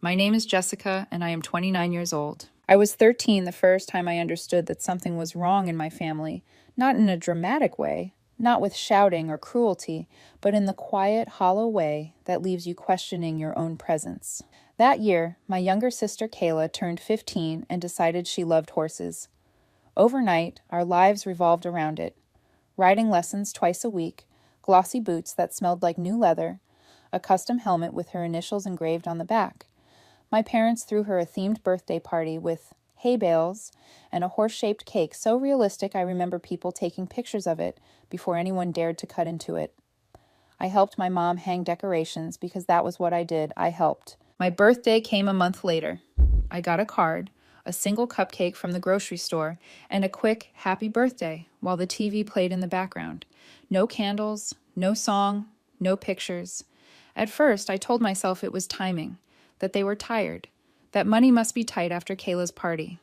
My name is Jessica, and I am 29 years old. I was 13 the first time I understood that something was wrong in my family, not in a dramatic way, not with shouting or cruelty, but in the quiet, hollow way that leaves you questioning your own presence. That year, my younger sister Kayla turned 15 and decided she loved horses. Overnight, our lives revolved around it. Riding lessons twice a week, glossy boots that smelled like new leather, a custom helmet with her initials engraved on the back. My parents threw her a themed birthday party with hay bales and a horse-shaped cake so realistic I remember people taking pictures of it before anyone dared to cut into it. I helped my mom hang decorations because that was what I did. I helped. My birthday came a month later. I got a card, a single cupcake from the grocery store, and a quick happy birthday while the TV played in the background. No candles, no song, no pictures. At first, I told myself it was timing, that they were tired, that money must be tight after Kayla's party.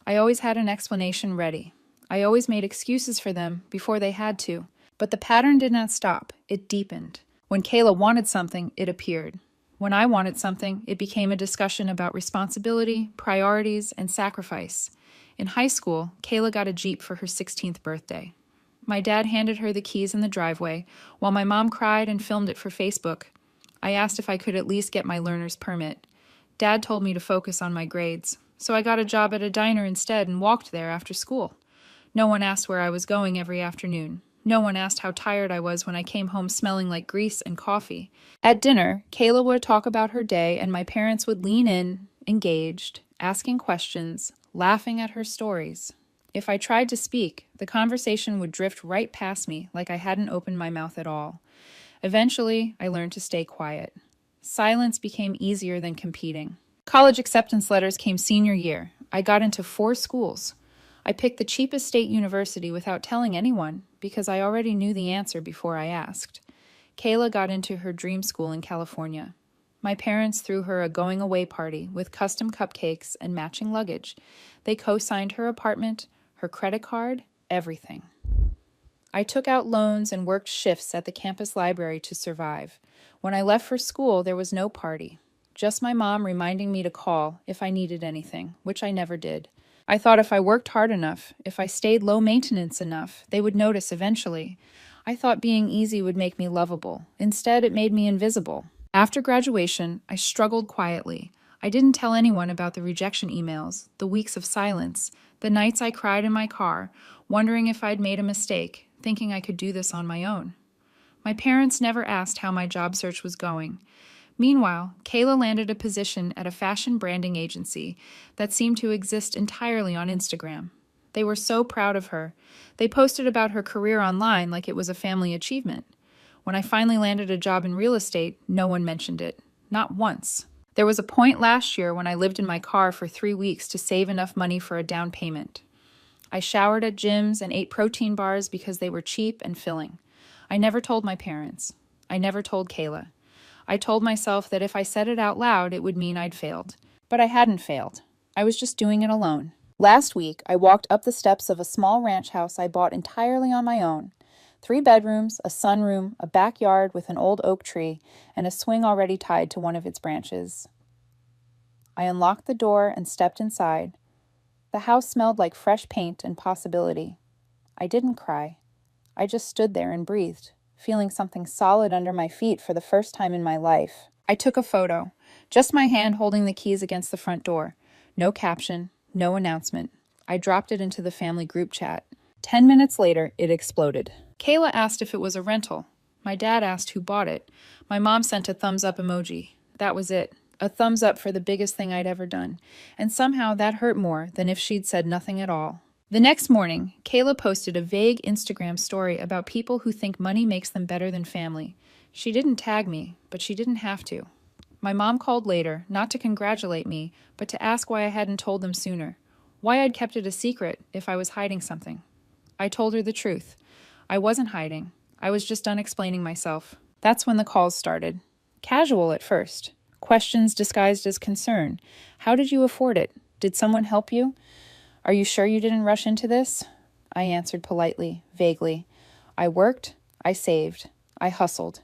I always had an explanation ready. I always made excuses for them before they had to. But the pattern did not stop. It deepened. When Kayla wanted something, it appeared. When I wanted something, it became a discussion about responsibility, priorities, and sacrifice. In high school, Kayla got a Jeep for her 16th birthday. My dad handed her the keys in the driveway, while my mom cried and filmed it for Facebook. I asked if I could at least get my learner's permit. Dad told me to focus on my grades, so I got a job at a diner instead and walked there after school. No one asked where I was going every afternoon. No one asked how tired I was when I came home smelling like grease and coffee. At dinner, Kayla would talk about her day, and my parents would lean in, engaged, asking questions, laughing at her stories. If I tried to speak, the conversation would drift right past me like I hadn't opened my mouth at all. Eventually, I learned to stay quiet. Silence became easier than competing. College acceptance letters came senior year. I got into 4 schools. I picked the cheapest state university without telling anyone because I already knew the answer before I asked. Kayla got into her dream school in California. My parents threw her a going-away party with custom cupcakes and matching luggage. They co-signed her apartment, her credit card, everything. I took out loans and worked shifts at the campus library to survive. When I left for school, there was no party. Just my mom reminding me to call if I needed anything, which I never did. I thought if I worked hard enough, if I stayed low maintenance enough, they would notice eventually. I thought being easy would make me lovable. Instead, it made me invisible. After graduation, I struggled quietly. I didn't tell anyone about the rejection emails, the weeks of silence, the nights I cried in my car, wondering if I'd made a mistake, thinking I could do this on my own. My parents never asked how my job search was going. Meanwhile, Kayla landed a position at a fashion branding agency that seemed to exist entirely on Instagram. They were so proud of her. They posted about her career online like it was a family achievement. When I finally landed a job in real estate, no one mentioned it. Not once. There was a point last year when I lived in my car for 3 weeks to save enough money for a down payment. I showered at gyms and ate protein bars because they were cheap and filling. I never told my parents. I never told Kayla. I told myself that if I said it out loud, it would mean I'd failed. But I hadn't failed. I was just doing it alone. Last week, I walked up the steps of a small ranch house I bought entirely on my own. 3 bedrooms, a sunroom, a backyard with an old oak tree, and a swing already tied to one of its branches. I unlocked the door and stepped inside. The house smelled like fresh paint and possibility. I didn't cry. I just stood there and breathed, feeling something solid under my feet for the first time in my life. I took a photo, just my hand holding the keys against the front door. No caption, no announcement. I dropped it into the family group chat. 10 minutes later, it exploded. Kayla asked if it was a rental. My dad asked who bought it. My mom sent a thumbs up emoji. That was it. A thumbs up for the biggest thing I'd ever done. And somehow that hurt more than if she'd said nothing at all. The next morning, Kayla posted a vague Instagram story about people who think money makes them better than family. She didn't tag me, but she didn't have to. My mom called later, not to congratulate me, but to ask why I hadn't told them sooner. Why I'd kept it a secret if I was hiding something. I told her the truth. I wasn't hiding. I was just done explaining myself. That's when the calls started. Casual at first. Questions disguised as concern. How did you afford it? Did someone help you? Are you sure you didn't rush into this? I answered politely, vaguely. I worked, I saved, I hustled.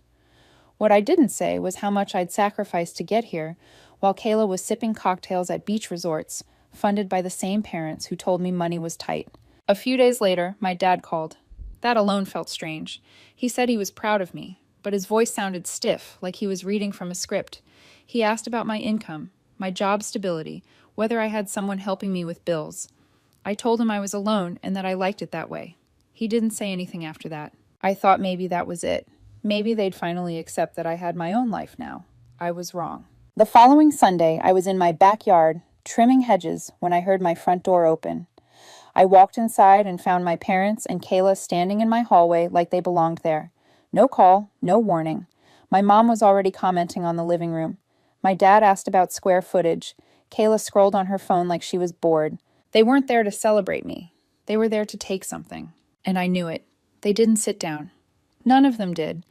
What I didn't say was how much I'd sacrificed to get here, while Kayla was sipping cocktails at beach resorts, funded by the same parents who told me money was tight. A few days later, my dad called. That alone felt strange. He said he was proud of me, but his voice sounded stiff, like he was reading from a script. He asked about my income, my job stability, whether I had someone helping me with bills. I told him I was alone and that I liked it that way. He didn't say anything after that. I thought maybe that was it. Maybe they'd finally accept that I had my own life now. I was wrong. The following Sunday, I was in my backyard, trimming hedges, when I heard my front door open. I walked inside and found my parents and Kayla standing in my hallway like they belonged there. No call, no warning. My mom was already commenting on the living room. My dad asked about square footage. Kayla scrolled on her phone like she was bored. They weren't there to celebrate me. They were there to take something. And I knew it. They didn't sit down. None of them did.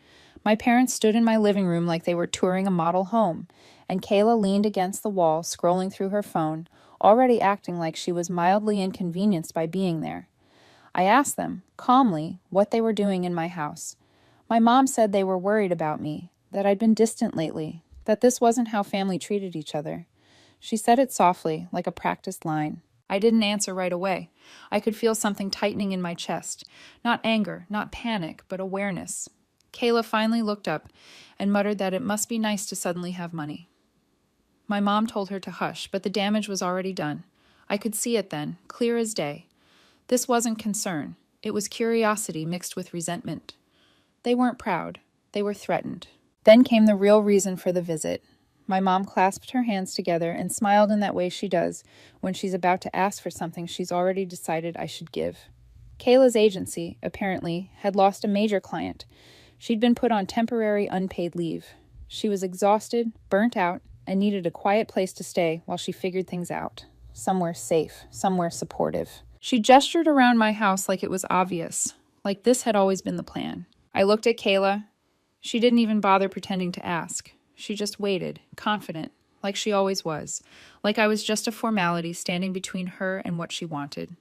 My parents stood in my living room like they were touring a model home, and Kayla leaned against the wall, scrolling through her phone, already acting like she was mildly inconvenienced by being there. I asked them, calmly, what they were doing in my house. My mom said they were worried about me, that I'd been distant lately, that this wasn't how family treated each other. She said it softly, like a practiced line. I didn't answer right away. I could feel something tightening in my chest. Not anger, not panic, but awareness. Kayla finally looked up and muttered that it must be nice to suddenly have money. My mom told her to hush, but the damage was already done. I could see it then, clear as day. This wasn't concern. It was curiosity mixed with resentment. They weren't proud. They were threatened. Then came the real reason for the visit. My mom clasped her hands together and smiled in that way she does when she's about to ask for something she's already decided I should give. Kayla's agency, apparently, had lost a major client. She'd been put on temporary unpaid leave. She was exhausted, burnt out, and needed a quiet place to stay while she figured things out. Somewhere safe, somewhere supportive. She gestured around my house like it was obvious, like this had always been the plan. I looked at Kayla. She didn't even bother pretending to ask. She just waited, confident, like she always was, like I was just a formality standing between her and what she wanted.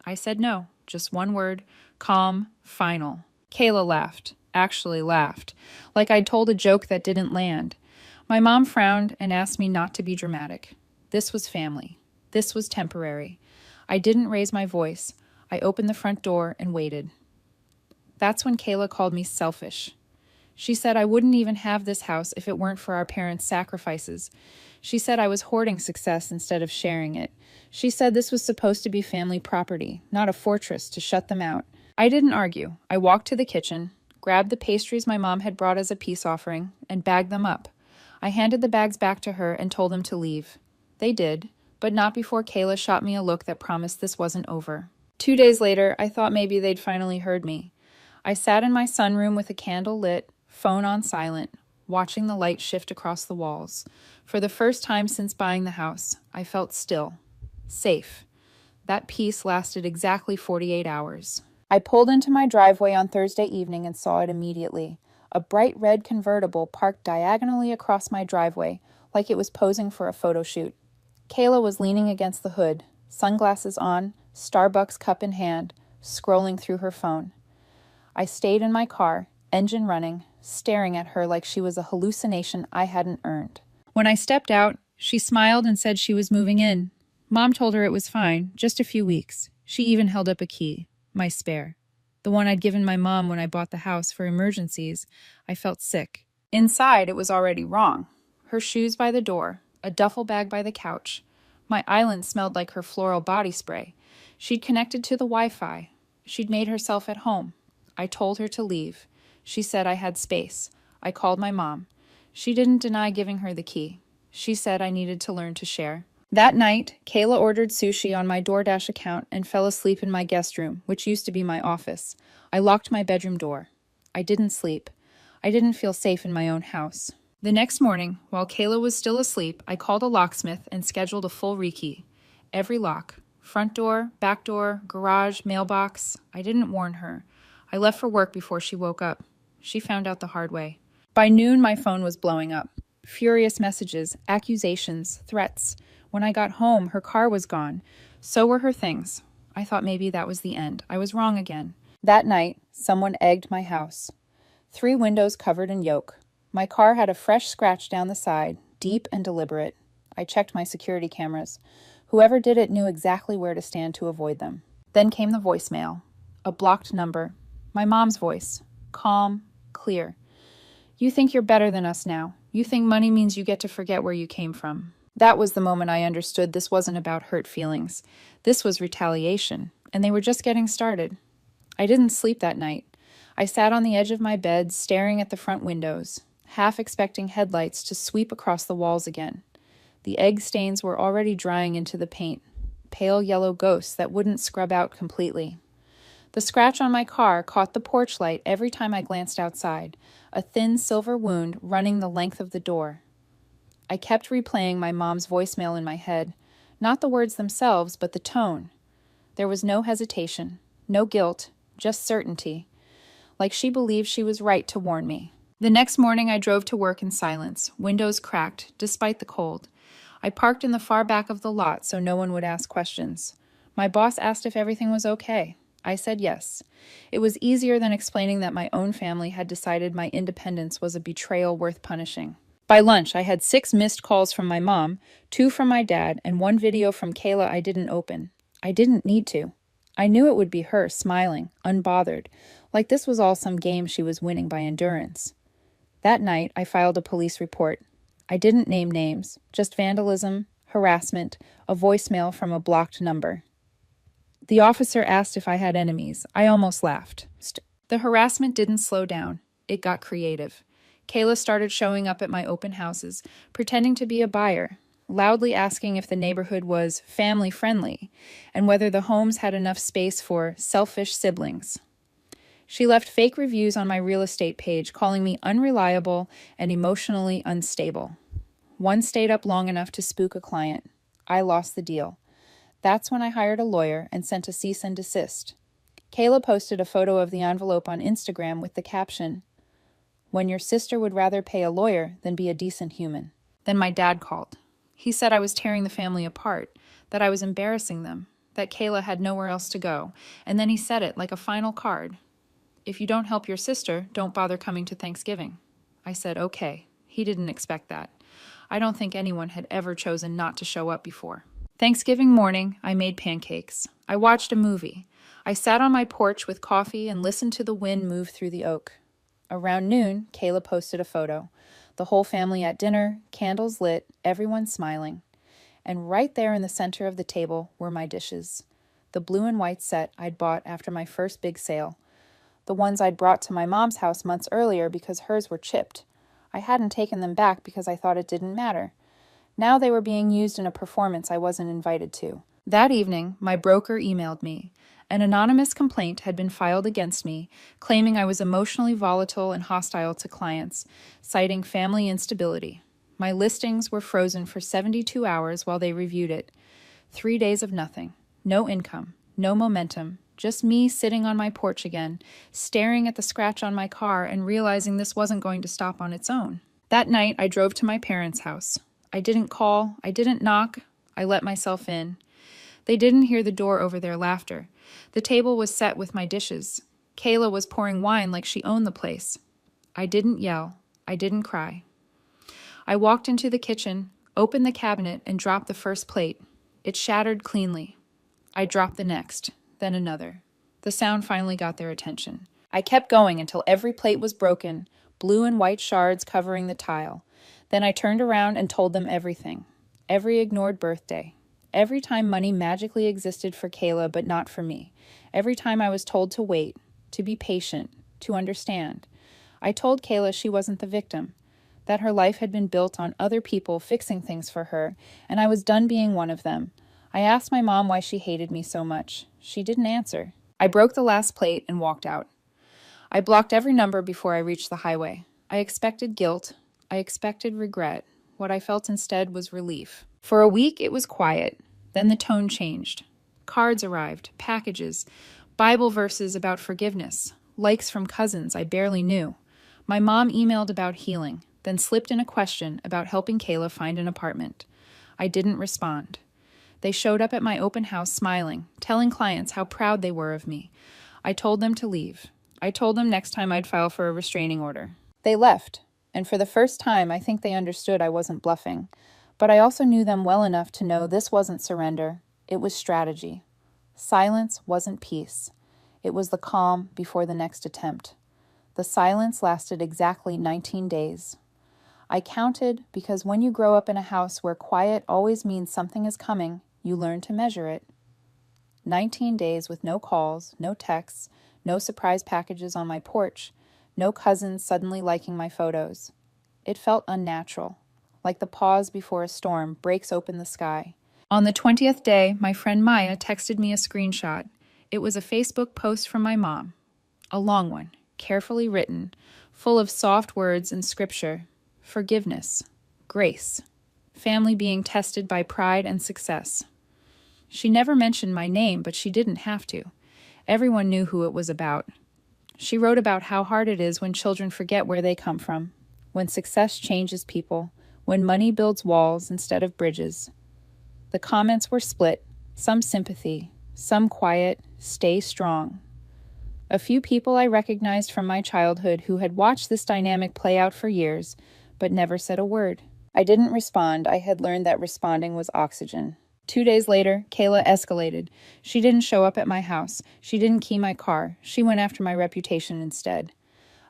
I said no, just one word, calm, final. Kayla laughed, actually laughed, like I'd told a joke that didn't land. My mom frowned and asked me not to be dramatic. This was family. This was temporary. I didn't raise my voice. I opened the front door and waited. That's when Kayla called me selfish. She said I wouldn't even have this house if it weren't for our parents' sacrifices. She said I was hoarding success instead of sharing it. She said this was supposed to be family property, not a fortress to shut them out. I didn't argue. I walked to the kitchen, grabbed the pastries my mom had brought as a peace offering, and bagged them up. I handed the bags back to her and told them to leave. They did, but not before Kayla shot me a look that promised this wasn't over. 2 days later, I thought maybe they'd finally heard me. I sat in my sunroom with a candle lit, phone on silent, watching the light shift across the walls. For the first time since buying the house, I felt still, safe. That peace lasted exactly 48 hours. I pulled into my driveway on Thursday evening and saw it immediately. A bright red convertible parked diagonally across my driveway, like it was posing for a photo shoot. Kayla was leaning against the hood, sunglasses on, Starbucks cup in hand, scrolling through her phone. I stayed in my car, engine running, staring at her like she was a hallucination I hadn't earned. When I stepped out, she smiled and said she was moving in. Mom told her it was fine, just a few weeks. She even held up a key, my spare. The one I'd given my mom when I bought the house for emergencies. I felt sick. Inside, it was already wrong. Her shoes by the door, a duffel bag by the couch. My island smelled like her floral body spray. She'd connected to the Wi-Fi. She'd made herself at home. I told her to leave. She said I had space. I called my mom. She didn't deny giving her the key. She said I needed to learn to share. That night, Kayla ordered sushi on my DoorDash account and fell asleep in my guest room, which used to be my office. I locked my bedroom door. I didn't sleep. I didn't feel safe in my own house. The next morning, while Kayla was still asleep, I called a locksmith and scheduled a full rekey. Every lock. Front door, back door, garage, mailbox. I didn't warn her. I left for work before she woke up. She found out the hard way. By noon, my phone was blowing up. Furious messages, accusations, threats. When I got home, her car was gone. So were her things. I thought maybe that was the end. I was wrong again. That night, someone egged my house. 3 windows covered in yolk. My car had a fresh scratch down the side, deep and deliberate. I checked my security cameras. Whoever did it knew exactly where to stand to avoid them. Then came the voicemail. A blocked number. My mom's voice. Calm, clear. You think you're better than us now. You think money means you get to forget where you came from. That was the moment I understood this wasn't about hurt feelings. This was retaliation, and they were just getting started. I didn't sleep that night. I sat on the edge of my bed, staring at the front windows, half expecting headlights to sweep across the walls again. The egg stains were already drying into the paint, pale yellow ghosts that wouldn't scrub out completely. The scratch on my car caught the porch light every time I glanced outside, a thin silver wound running the length of the door. I kept replaying my mom's voicemail in my head, not the words themselves, but the tone. There was no hesitation, no guilt, just certainty, like she believed she was right to warn me. The next morning I drove to work in silence, windows cracked, despite the cold. I parked in the far back of the lot so no one would ask questions. My boss asked if everything was okay. I said yes. It was easier than explaining that my own family had decided my independence was a betrayal worth punishing. By lunch, I had 6 missed calls from my mom, 2 from my dad, and 1 video from Kayla I didn't open. I didn't need to. I knew it would be her, smiling, unbothered, like this was all some game she was winning by endurance. That night, I filed a police report. I didn't name names, just vandalism, harassment, a voicemail from a blocked number. The officer asked if I had enemies. I almost laughed. The harassment didn't slow down. It got creative. Kayla started showing up at my open houses, pretending to be a buyer, loudly asking if the neighborhood was family-friendly and whether the homes had enough space for selfish siblings. She left fake reviews on my real estate page, calling me unreliable and emotionally unstable. One stayed up long enough to spook a client. I lost the deal. That's when I hired a lawyer and sent a cease and desist. Kayla posted a photo of the envelope on Instagram with the caption, "When your sister would rather pay a lawyer than be a decent human." Then my dad called. He said I was tearing the family apart, that I was embarrassing them, that Kayla had nowhere else to go, and then he said it like a final card. "If you don't help your sister, don't bother coming to Thanksgiving." I said, okay. He didn't expect that. I don't think anyone had ever chosen not to show up before. Thanksgiving morning, I made pancakes. I watched a movie. I sat on my porch with coffee and listened to the wind move through the oak. Around noon, Kayla posted a photo. The whole family at dinner, candles lit, everyone smiling. And right there in the center of the table were my dishes. The blue and white set I'd bought after my first big sale. The ones I'd brought to my mom's house months earlier because hers were chipped. I hadn't taken them back because I thought it didn't matter. Now they were being used in a performance I wasn't invited to. That evening, my broker emailed me. An anonymous complaint had been filed against me, claiming I was emotionally volatile and hostile to clients, citing family instability. My listings were frozen for 72 hours while they reviewed it. 3 days of nothing. No income. No momentum. Just me sitting on my porch again, staring at the scratch on my car and realizing this wasn't going to stop on its own. That night, I drove to my parents' house. I didn't call. I didn't knock. I let myself in. They didn't hear the door over their laughter. The table was set with my dishes. Kayla was pouring wine like she owned the place. I didn't yell. I didn't cry. I walked into the kitchen, opened the cabinet, and dropped the first plate. It shattered cleanly. I dropped the next, then another. The sound finally got their attention. I kept going until every plate was broken, blue and white shards covering the tile. Then I turned around and told them everything. Every ignored birthday. Every time money magically existed for Kayla but not for me. Every time I was told to wait, to be patient, to understand. I told Kayla she wasn't the victim, that her life had been built on other people fixing things for her, and I was done being one of them. I asked my mom why she hated me so much. She didn't answer. I broke the last plate and walked out. I blocked every number before I reached the highway. I expected guilt. I expected regret. What I felt instead was relief. For a week, it was quiet. Then the tone changed. Cards arrived, packages, Bible verses about forgiveness, likes from cousins I barely knew. My mom emailed about healing, then slipped in a question about helping Kayla find an apartment. I didn't respond. They showed up at my open house smiling, telling clients how proud they were of me. I told them to leave. I told them next time I'd file for a restraining order. They left, and for the first time I think they understood I wasn't bluffing. But I also knew them well enough to know this wasn't surrender, it was strategy. Silence wasn't peace. It was the calm before the next attempt. The silence lasted exactly 19 days. I counted because when you grow up in a house where quiet always means something is coming, you learn to measure it. 19 days with no calls, no texts, no surprise packages on my porch, no cousins suddenly liking my photos. It felt unnatural, like the pause before a storm breaks open the sky. On the 20th day, my friend Maya texted me a screenshot. It was a Facebook post from my mom. A long one, carefully written, full of soft words and scripture. Forgiveness, grace, family being tested by pride and success. She never mentioned my name, but she didn't have to. Everyone knew who it was about. She wrote about how hard it is when children forget where they come from, when success changes people, when money builds walls instead of bridges. The comments were split, some sympathy, some quiet, stay strong. A few people I recognized from my childhood who had watched this dynamic play out for years, but never said a word. I didn't respond. I had learned that responding was oxygen. 2 days later, Kayla escalated. She didn't show up at my house. She didn't key my car. She went after my reputation instead.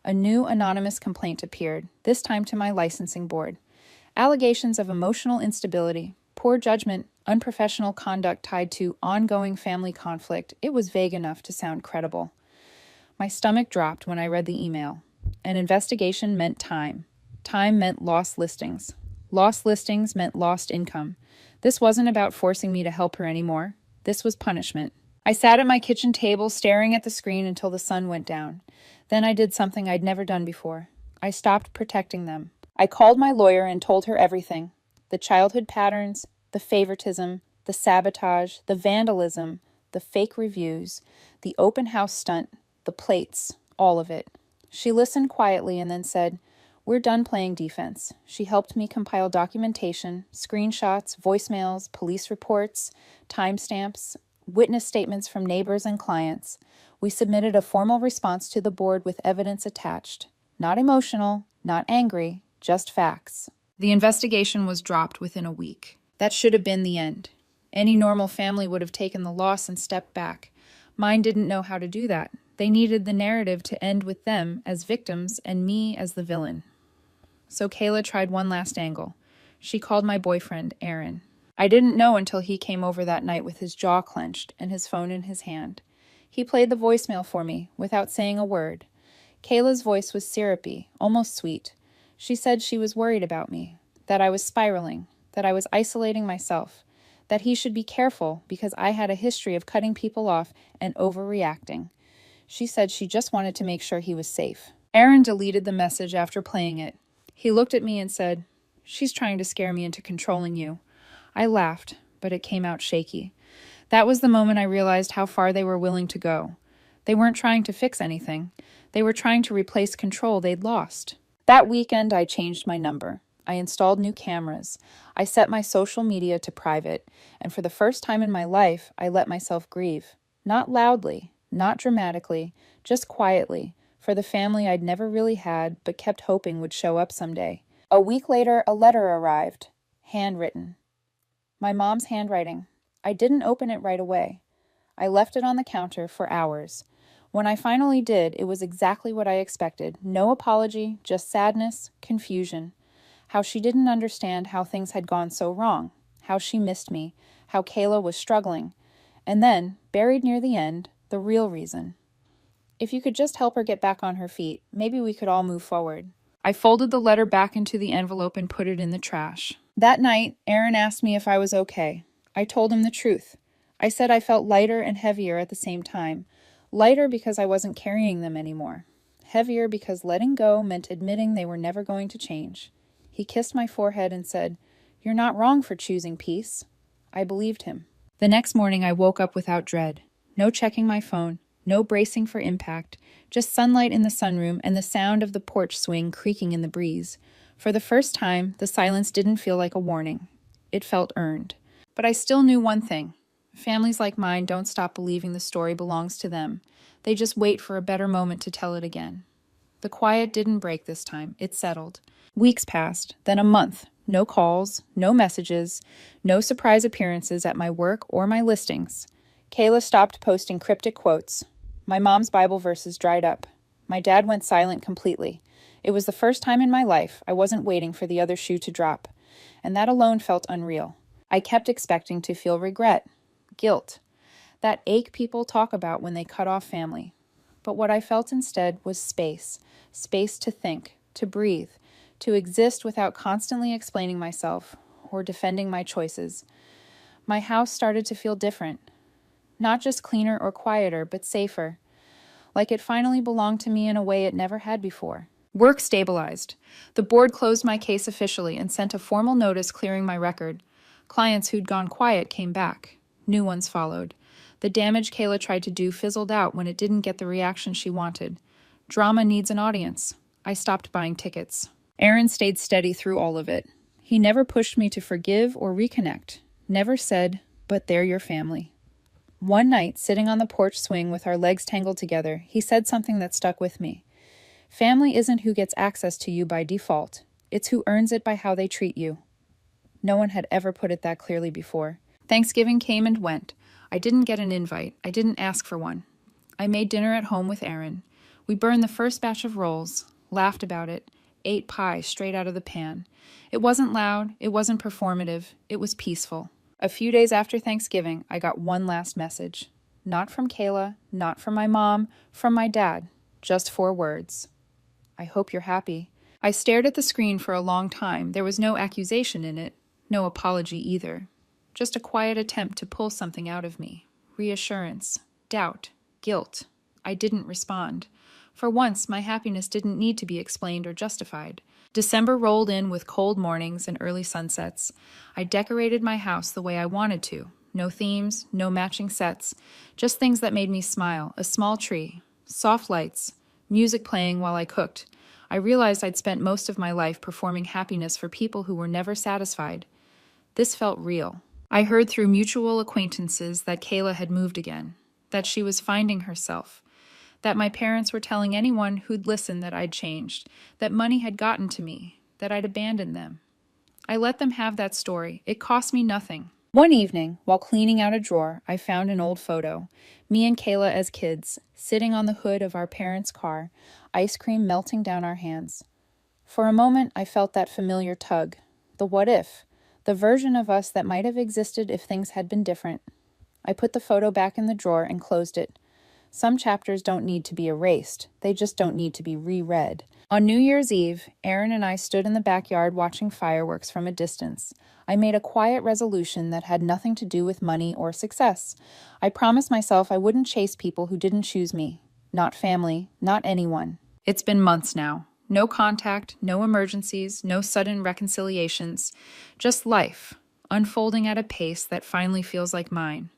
A new anonymous complaint appeared, this time to my licensing board. Allegations of emotional instability, poor judgment, unprofessional conduct tied to ongoing family conflict. It was vague enough to sound credible. My stomach dropped when I read the email. An investigation meant time. Time meant lost listings. Lost listings meant lost income. This wasn't about forcing me to help her anymore. This was punishment. I sat at my kitchen table staring at the screen until the sun went down. Then I did something I'd never done before. I stopped protecting them. I called my lawyer and told her everything. The childhood patterns, the favoritism, the sabotage, the vandalism, the fake reviews, the open house stunt, the plates, all of it. She listened quietly and then said, "We're done playing defense." She helped me compile documentation, screenshots, voicemails, police reports, timestamps, witness statements from neighbors and clients. We submitted a formal response to the board with evidence attached. Not emotional, not angry, just facts. The investigation was dropped within a week. That should have been the end. Any normal family would have taken the loss and stepped back. Mine didn't know how to do that. They needed the narrative to end with them as victims and me as the villain. So Kayla tried one last angle. She called my boyfriend, Aaron. I didn't know until he came over that night with his jaw clenched and his phone in his hand. He played the voicemail for me without saying a word. Kayla's voice was syrupy, almost sweet. She said she was worried about me, that I was spiraling, that I was isolating myself, that he should be careful because I had a history of cutting people off and overreacting. She said she just wanted to make sure he was safe. Aaron deleted the message after playing it. He looked at me and said, "She's trying to scare me into controlling you." I laughed, but it came out shaky. That was the moment I realized how far they were willing to go. They weren't trying to fix anything. They were trying to replace control they'd lost. That weekend, I changed my number. I installed new cameras. I set my social media to private. And for the first time in my life, I let myself grieve. Not loudly, not dramatically, just quietly, for the family I'd never really had but kept hoping would show up someday. A week later, a letter arrived, handwritten. My mom's handwriting. I didn't open it right away. I left it on the counter for hours. When I finally did, it was exactly what I expected. No apology, just sadness, confusion. How she didn't understand how things had gone so wrong, how she missed me, how Kayla was struggling. And then, buried near the end, the real reason. If you could just help her get back on her feet, maybe we could all move forward. I folded the letter back into the envelope and put it in the trash. That night, Aaron asked me if I was okay. I told him the truth. I said I felt lighter and heavier at the same time. Lighter because I wasn't carrying them anymore. Heavier because letting go meant admitting they were never going to change. He kissed my forehead and said, "You're not wrong for choosing peace." I believed him. The next morning I woke up without dread. No checking my phone, no bracing for impact, just sunlight in the sunroom and the sound of the porch swing creaking in the breeze. For the first time, the silence didn't feel like a warning. It felt earned. But I still knew one thing. Families like mine don't stop believing the story belongs to them. They just wait for a better moment to tell it again. The quiet didn't break this time. It settled. Weeks passed, then a month, No calls, no messages, no surprise appearances at my work or my listings. Kayla stopped posting cryptic quotes. My mom's Bible verses dried up. My dad went silent completely. It was the first time in my life I wasn't waiting for the other shoe to drop, and that alone felt unreal. I kept expecting to feel regret, guilt, that ache people talk about when they cut off family. But what I felt instead was space to think, to breathe, to exist without constantly explaining myself or defending my choices. My house started to feel different. Not just cleaner or quieter, but safer. Like it finally belonged to me in a way it never had before. Work stabilized. The board closed my case officially and sent a formal notice clearing my record. Clients who'd gone quiet came back. New ones followed. The damage Kayla tried to do fizzled out when it didn't get the reaction she wanted. Drama needs an audience. I stopped buying tickets. Aaron stayed steady through all of it. He never pushed me to forgive or reconnect. Never said, "But they're your family." One night, sitting on the porch swing with our legs tangled together, he said something that stuck with me. Family isn't who gets access to you by default. It's who earns it by how they treat you. No one had ever put it that clearly before. Thanksgiving came and went. I didn't get an invite. I didn't ask for one. I made dinner at home with Aaron. We burned the first batch of rolls, laughed about it, ate pie straight out of the pan. It wasn't loud, it wasn't performative, it was peaceful. A few days after Thanksgiving, I got one last message. Not from Kayla, not from my mom, from my dad. Just 4 words. I hope you're happy. I stared at the screen for a long time. There was no accusation in it, no apology either. Just a quiet attempt to pull something out of me. Reassurance, doubt, guilt. I didn't respond. For once, my happiness didn't need to be explained or justified. December rolled in with cold mornings and early sunsets. I decorated my house the way I wanted to. No themes, no matching sets, just things that made me smile. A small tree, soft lights, music playing while I cooked. I realized I'd spent most of my life performing happiness for people who were never satisfied. This felt real. I heard through mutual acquaintances that Kayla had moved again, that she was finding herself, that my parents were telling anyone who'd listen that I'd changed, that money had gotten to me, that I'd abandoned them. I let them have that story. It cost me nothing. One evening, while cleaning out a drawer, I found an old photo. Me and Kayla as kids, sitting on the hood of our parents' car, ice cream melting down our hands. For a moment, I felt that familiar tug, the what if, the version of us that might have existed if things had been different. I put the photo back in the drawer and closed it. Some chapters don't need to be erased. They just don't need to be reread. On New Year's Eve, Aaron and I stood in the backyard watching fireworks from a distance. I made a quiet resolution that had nothing to do with money or success. I promised myself I wouldn't chase people who didn't choose me. Not family, not anyone. It's been months now. No contact, no emergencies, no sudden reconciliations. Just life, unfolding at a pace that finally feels like mine.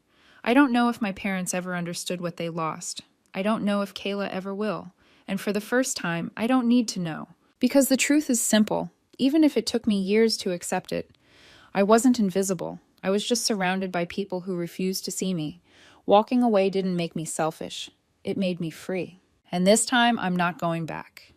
I don't know if my parents ever understood what they lost. I don't know if Kayla ever will. And for the first time, I don't need to know. Because the truth is simple, even if it took me years to accept it. I wasn't invisible. I was just surrounded by people who refused to see me. Walking away didn't make me selfish. It made me free. And this time, I'm not going back.